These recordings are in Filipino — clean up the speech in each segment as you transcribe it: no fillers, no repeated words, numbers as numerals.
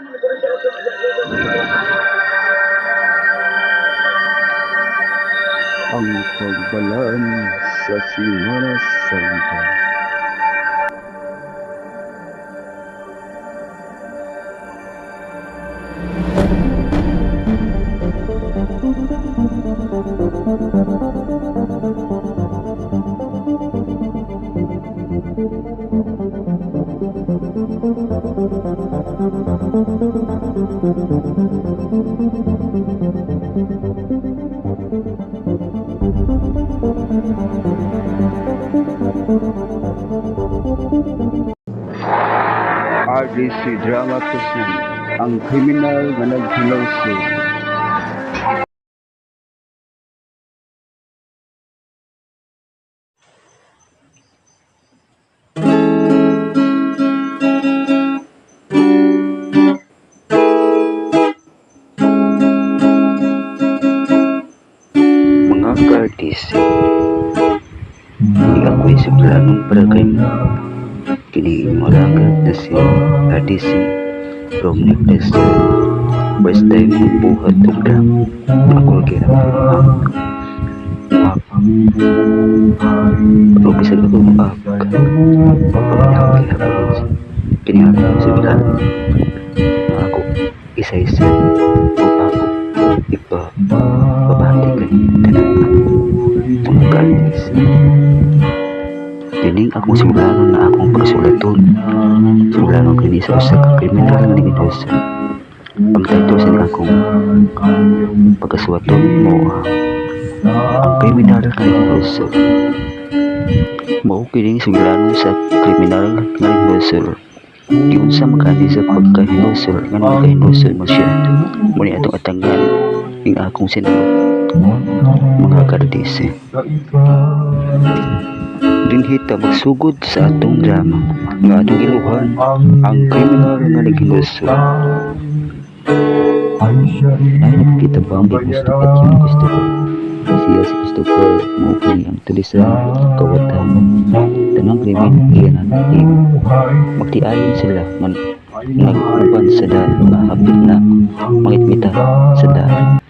Ang pagbalaan sa Semana Santa. RDC Drama present ang kriminal nga naghiloso. Mga ka-RDC, hindi ako isiplanong para kayo. Kini malangkat na si RDC from Negdes. First time buhat tugdang ako kaya pero bisa ako maafkan pagkakang kaya kini ako sabihan na ako isa-isa kung ako ipababatikan tungkol Dining akong simulanon na akong pagsulaton. Simulanon kini sa usa ka kriminal nga nagdusa. Pagtato sa akong pagkasuwaton mo ang kriminal nga nagdusa. Mao kini simulanon sa kriminal nga nagdusa. Diun sa makani sa pagkahinusa nga naghinusa mo siya. Muni atong atangan ing akong sinulog. Mga kardise. Dinhita magsugod sa atong drama nga atong iluhan ang kriminal nga naghinuso. Ay nakita ba ang gusto at yung gusto ko? Siya si Christopher mo kini ang tulisan kawatan tanang krimen iyan natin magtiayon sila man nag-uban sa daan mahapit na mangitmita sa daan.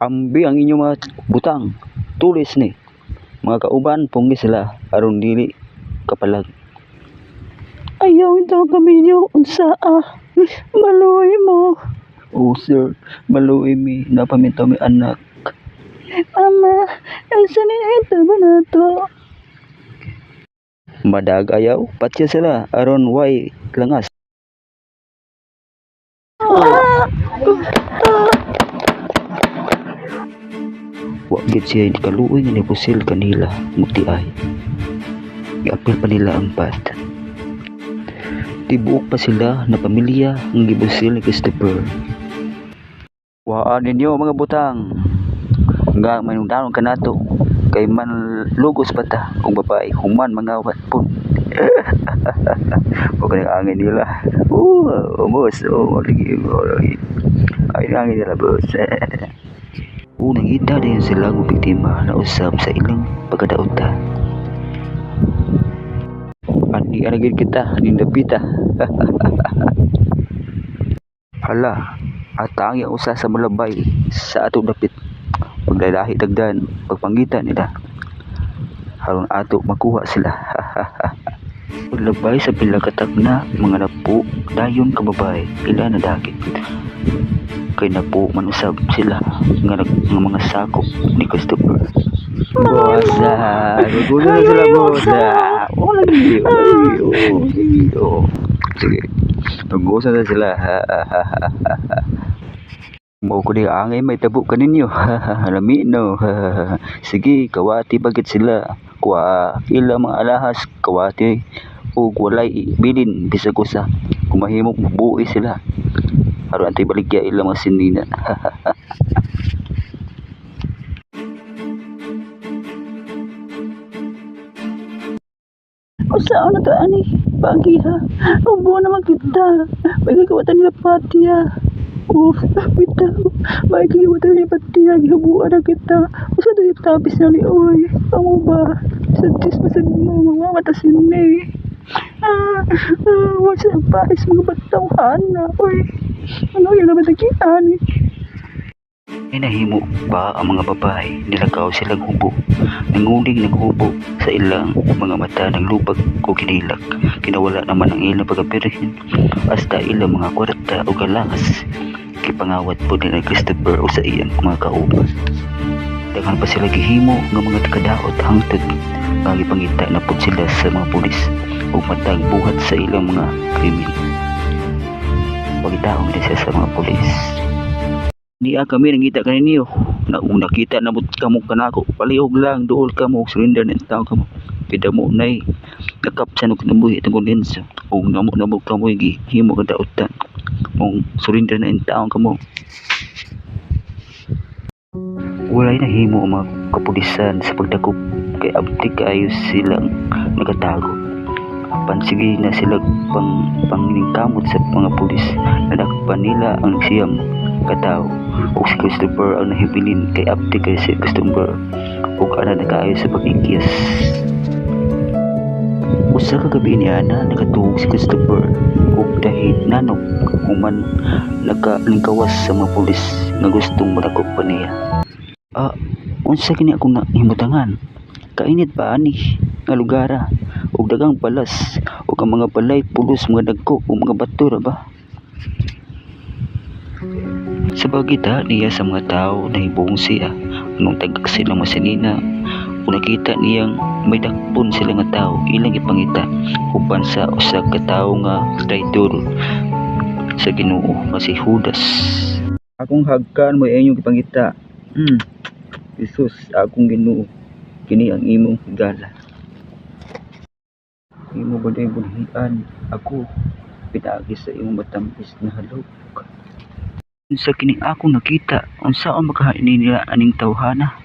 Ambi ang inyong mga butang tulis ni mga kauban punggi sila aron dili kapalag. Ayaw ito kami niyo unsa maluoy mo. Oh sir, maluoy mi napamintaw mi anak. Ama, elsa ni ito ba na to? Madag ayaw patya sila aron way langas. Wagit siya hindi kaluoy nga nipusil kanila mutiay. Iapil pa nila ang pat. Tibuok pa sila na pamilya ng gibusil ni Christopher. Waan ninyo mga butang. Nga manungtanong ka nato. Kay man lugos pa ta kung babae human mga wat po. Huwag ka nang-angin nila. Boss. Lagi. Ay angin nila boss. Unang ita din sila ng biktima na usab sa ilang pagkadaota. Ani anagin kita nindapita. Hala, atang yang usa sa malabay sa ato dapit. Paglalahi dagdan, pagpangitan nila. Haron ato makuha sila. Paglabay sa pilakatak na mga napo dayon kababay ila na dagit. Kay napo manusab sila nga mga sakop ni Christopher. Bosa, gugulo na sila bosa. Lagi. Sige, nag-usa na sila. Mau ko di angay may tabo kaninyo. Lami no. Sige, kawati bagit sila. Kuha ilang mga alahas, kawati o walay bilin bisag usa. Kumahimok buhi sila. Aron antay baligya ilang mga sinina. Usa na to ani pagiha. Ubo naman kita. Bagay kawatan nila patiya. Bitaw. Bagay kawatan nila patiya. Gihabuan na kita. Usa to tapis na ni oy. Amo ba? Sadis masad mo mga matasin ni. Wasa ang pais mga batawhan na. Uy, ano yung nabatakian eh? Inahimo pa ang mga babae, nilagaw silang hubo. Nanguling naghubo sa ilang mga mata ng lubag o kinilak. Kinawala naman ang ilang pagkapirihin. Hasta ilang mga kwarta o galangas. Kipangawat po nila Christopher o sa iyang mga kauban. Daghan pa sila gihimo ng mga takadaot hangtod nga gipangita na po sila sa mga pulis o matang buhat sa ilang mga krimen. Pagitaong din siya sa mga pulis. Niya kami nangita kaninyo na nakita na mo kamo kanako palihog lang dool kamo surrender na tao kamo pida mo nay nakapsan og nabuhi tungod lensa og namo kamo gihimo ka daotan mong surrender na tao kamo. Walay nahimo ang mga kapulisan sa pagdakop kay abdi kaayo silang nagatago. Pansige na sila panglingkamot sa mga pulis, nadakpan nila ang siyam katao o si Christopher ang nahibilin kay abdi kay si Christopher o ana nakaayo sa pag-ikyas. Usa ka gabi ni ana nakatuog si Christopher ug dahil nanok human nakalingkawas sa mga pulis nga gustong madakop pa niya. Unsa kini akong nahimutangan? Kainit pa ani nga lugara ug dagang palas ug ang mga balay pulos mga dagko ug mga bato ra ba? Sa bagita niya sa mga tao na hibong siya nung tagak silang masinina o nakita niyang may dakpon sila nga tao ilang ipangita uban sa usa ka tawo nga traitor sa Ginoo nga si Judas. Akong hagkan mo inyong ipangita. Jesus, akong Ginoo, kini ang imong higala. Imo ba day bunhian ako pinagi sa imong matamis na halok. Unsa kini akong nakita, unsa ang makahaini nila aning tawhana?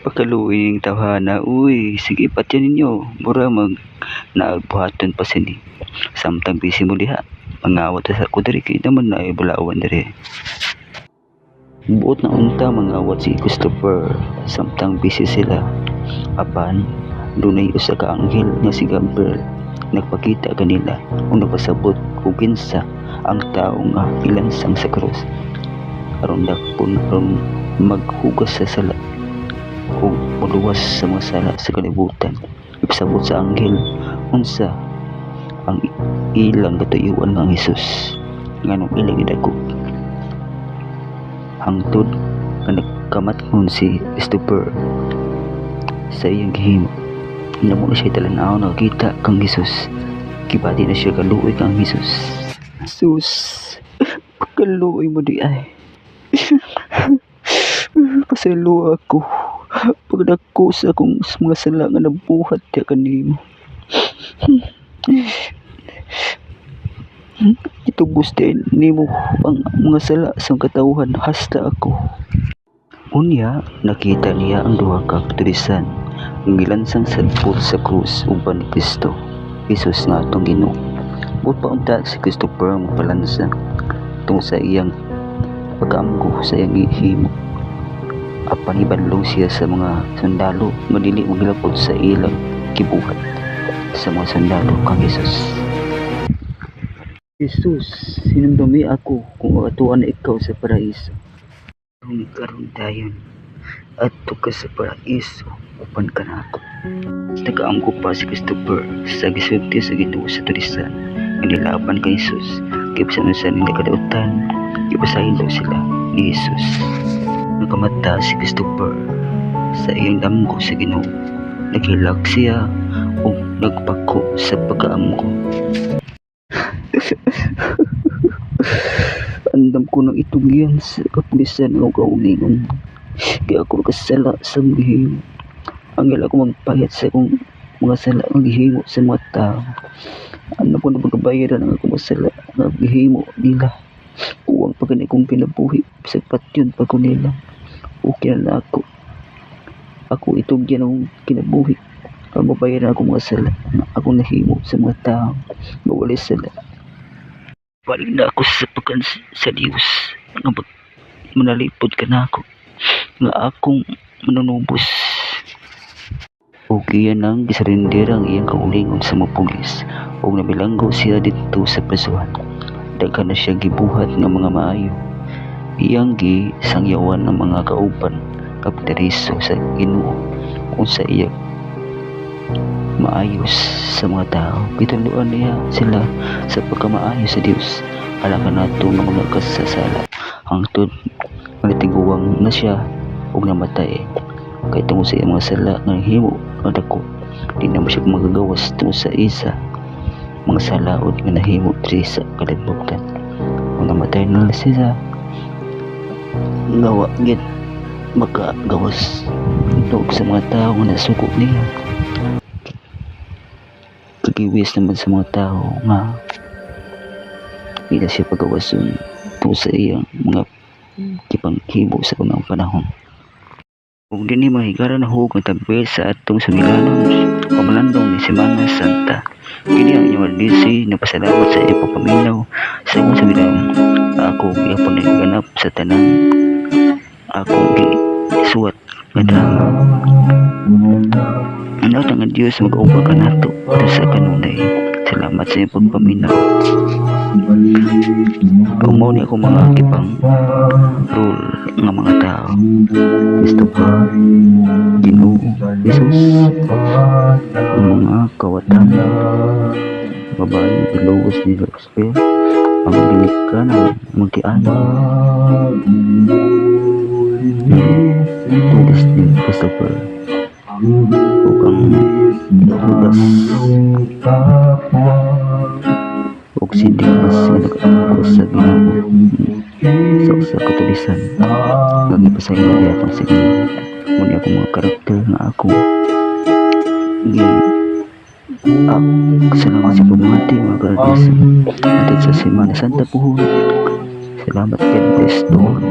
Pakaluing tawhana, uy, sige patyan ninyo, mura mag naagbuhaton pa sini. Samtang busy mo diha, mangawat sa ako diri kay naman na ibulawan diri. Buot na unta mangawat si Christopher, samtang busy sila. Apan, dunay usa ka anghel nga si Gabriel nagpakita kanila ug nagpasabot kung kinsa ang tao nga ilansang sa krus aron dakpon aron maghugas sa sala ug muluwas sa mga sala sa kalibutan. Ipasabot sa anghel unsa ang ilang katuyuan ng Jesus nganong ilang idagko hangtod nga nagkamathon si Christopher sa iyang gihimo. Namo na siya talanaw nakita kang Jesus. Kibati na siya kaluoy kang Jesus. Jesus, kaluoy mo di ay. Pasalo ako. Pagdako sa akong mga sala nga nabuhat ya kanimo. Itubos din nimo ang mga sala sa katawhan hasta ako. Unya, nakita niya ang duha ka katulisan gilansang sadpot sa krus uban ni Kristo Jesus nga atong Ginoo. Buot pa unta si Christopher ang palansa tungod sa iyang pag-amgo sa iyang gihimo. Apan ibanlong siya sa mga sundalo nga dili maglapod sa ilang kibuhat sa mga sundalo kang Jesus. Jesus, sinumdumi ako kung atuan na ikaw sa paraiso. Karon dayon adto ka sa paraiso upan ka na ako. Nagaanggo pa si Christopher sa gisulti sa Ginoo sa tulisan nga nilaban kay Jesus kay bisan unsa nila kadautan ipasahilo sila ni Jesus. Nakamata si Christopher sa iyang damgo sa Ginoo. Naghilak siya o nagpako sa pagkaamgo. Andam ko ng itugyan sa kapulisan o kaulingon. Kaya ako kasala sa gihimo. Angel ako magpayat sa akong mga sala ng gihimo sa mga tao. Ano ko na pagkabayaran ang akong masala ng gihimo nila. Uwang pagani kong pinabuhi sa patyon pa ko nila. Okay na ako. Ako itugyan ang kinabuhi. Ang mabayaran akong mga sala na akong nahimo sa mga tao. Mawali sala. Balik na ako sa pagkan sa Diyos nga manalipod ka na ako nga akong manunubos. ug iyan ang gisarender ang iyang kaulingon sa mga pulis ug nabilanggo siya didto sa prisuhan. Daghan na siya gibuhat nga mga maayo. Iyang gisangyawan ng mga kauban kapitaliso sa Ginoo kung sa iya maayos sa mga tao. Gituluan niya sila sa pagkamaayo sa Dios alakan nato nga mga kasasala hangtod nalitiguwang na siya ug namatay kay tungod sa iyang mga sala nga himo nga dako. Di na mo siya magagawas tungod sa isa mga salaod nga nahimo diri sa kalibutan. Kung namatay na siya gawa gid makagawas tungod sa mga tao nga nasuko niya. Kagiwis naman sa mga tao nga di na siya pagawason tungod sa iyang mga kipanghibo sa unang panahon. Kung din mahigaran na hug ang tampil sa atong sumilanon pamalandong ni Semana Santa. Kini ang inyong aldisi na pasalamat sa iyong papaminaw sa akong sumilanon. Ako gihapon na ganap sa tanang akong gisuwat nga drama. Ang lahat ng Diyos mag-uba ka nato sa kanunay. Salamat sa iyong pagpaminaw. Tumaw ni ako mga kipang rule nga mga tao. Gusto pa Ginoo Jesus mga kawatan babae ilugos ni Roxpel ang binika ng magkiano tulis ni Christopher ug ang Judas ug si Dimas nga nag-angkos sa Ginoo sa katulisan nagipasaylo niya atong sa Ginoo. Muna akong mga karakter nga ako salamat sa pamati mga karakter atid sa Semana Santa puhon. Salamat God bless Lord.